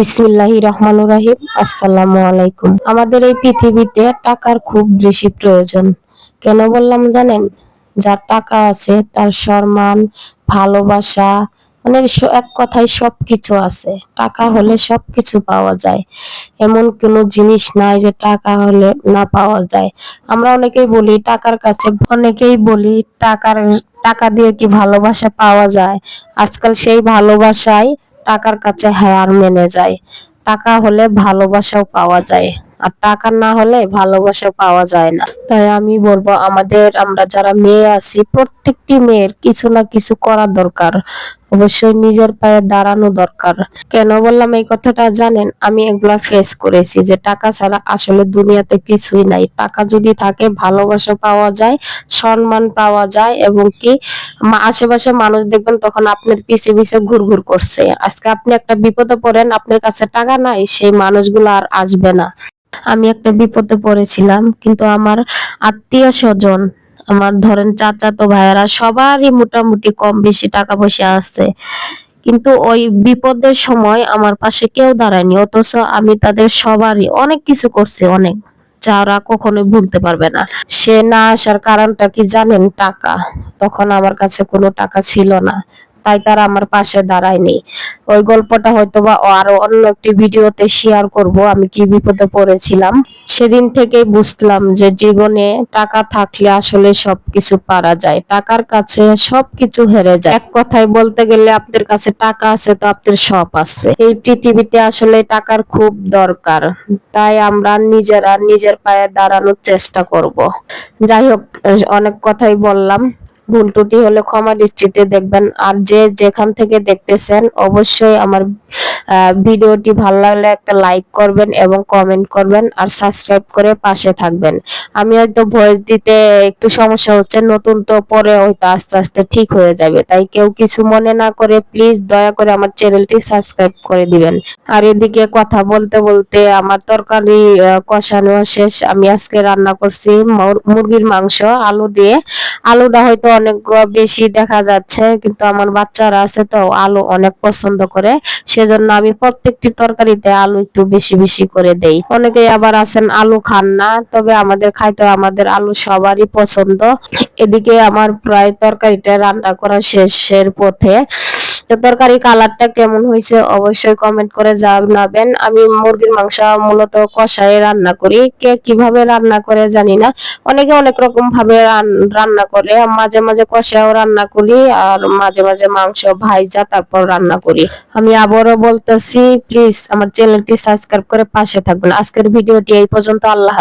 বিসমিল্লাহির রহমানির রহিম। আসসালামু আলাইকুম। আমাদের এই পৃথিবীতে টাকার খুব বেশি প্রয়োজন। কেন বললাম জানেন? যার টাকা আছে তার সম্মান, ভালোবাসা, মানে এক কথায় সবকিছু আছে। টাকা হলে সবকিছু পাওয়া যায়। এমন কোনো জিনিস নাই যে টাকা হলে না পাওয়া যায়। আমরা অনেকেই বলি টাকা দিয়ে কি ভালোবাসা পাওয়া যায়? আজকাল সেই ভালোবাসাই টাকার কাছে হার মেনে যায়। টাকা হলে ভালোবাসাও পাওয়া যায়, আর টাকা না হলে ভালোবাসা পাওয়া যায় না। তাই আমি বলবো আমরা যারা মেয়ে আছি প্রত্যেকটি মেয়ের কিছু না কিছু করা দরকার। অবশ্যই নিজের পায়ে দাঁড়ানো দরকার। কেন বললাম এই কথাটা জানেন? আমি এগুলা ফেস করেছি যে টাকা ছাড়া আসলে দুনিয়াতে কিছুই নাই। টাকা যদি থাকে ভালোবাসা পাওয়া যায়, সম্মান পাওয়া যায়, এবং কি আশেপাশে মানুষ দেখবেন তখন আপনার পিছে পিছে ঘুরঘুর করছে। আজকে আপনি একটা বিপদে পড়েন, আপনার কাছে টাকা নাই, সেই মানুষগুলো আর আসবে না। আমি একটা বিপদে পড়েছিলাম, কিন্তু আমার আত্মীয় স্বজন, আমার ধরেন চাচাতো ভাইয়েরা সবারই মোটামুটি কম বেশি টাকা পয়সা আছে, কিন্তু ওই বিপদের সময় আমার পাশে কেউ দাঁড়ায়নি, অথচ আমি তাদের সবারই অনেক কিছু করছি, অনেক, যা ওরা কখনোই ভুলতে পারবে না। সে না আসার কারণটা কি জানেন? টাকা। তখন আমার কাছে কোনো টাকা ছিল না, তাই তারা আমার পাশে দাঁড়ায়নি। ওই গল্পটা হয়তোবা আরো অন্য একটি ভিডিওতে শেয়ার করব, আমি কি বিপদে পড়েছিলাম। সেদিন থেকেই বুঝলাম যে জীবনে টাকা থাকলে আসলে সবকিছু পারা যায়, টাকার কাছে সবকিছু হেরে যায়। এক কথায় বলতে গেলে আপনার কাছে টাকা আছে তো আপনার সব আছে। এই পৃথিবীতে আসলে টাকার খুব দরকার, তাই আমরা নিজেরা নিজের পায়ে দাঁড়ানোর চেষ্টা করব। যাই হোক, অনেক কথাই বললাম, ভুল ত্রুটি হলে ক্ষমা দৃষ্টিতে দেখবেন। আর যে যেখান থেকে দেখতেছেন অবশ্যই আমার ভিডিওটি ভালো লাগলে একটা লাইক করবেন এবং কমেন্ট করবেন, আর সাবস্ক্রাইব করে পাশে থাকবেন। আমি হয়তো ভয়েস দিতে একটু সমস্যা হচ্ছে, নতুন তো, পরে হয়তো আস্তে আস্তে ঠিক হয়ে যাবে। তাই কেউ কিছু মনে না করে প্লিজ দয়া করে আমার চ্যানেলটি সাবস্ক্রাইব করে দিবেন। আর এদিকে কথা বলতে বলতে আমার তরকারি কষানো শেষ। আমি আজকে রান্না করছি মুরগির মাংস আলু দিয়ে। আলুটা হয়তো অনেক বেশি দেখা যাচ্ছে, কিন্তু আমার বাচ্চারা আছে তো আলু অনেক পছন্দ করে, সেজন্য আমি প্রত্যেকটি তরকারিতে আলু একটু বেশি বেশি করে দেই। অনেকেই আবার আছেন আলু খান না, তবে আমাদের খাইতে আমাদের আলু সবারই পছন্দ। এদিকে আমার প্রায় তরকারিটা রান্না করা শেষের পথে। তো তরকারি কালারটা কেমন হয়েছে অবশ্যই কমেন্ট করে জানাবেন। আমি মুরগির মাংস মূলত কষায় রান্না করি, কে কিভাবে রান্না করে জানি না, অনেকে অনেক রকম ভাবে রান্না করে। মাঝে মাঝে কষাও রান্না করি, আর মাঝে মাঝে মাংস ভাইজা তারপর রান্না করি। আমি আবারও বলতেছি, প্লিজ আমার চ্যানেলটি সাবস্ক্রাইব করে পাশে থাকবেন। আজকের ভিডিওটি এই পর্যন্ত। আল্লাহ হাফেজ।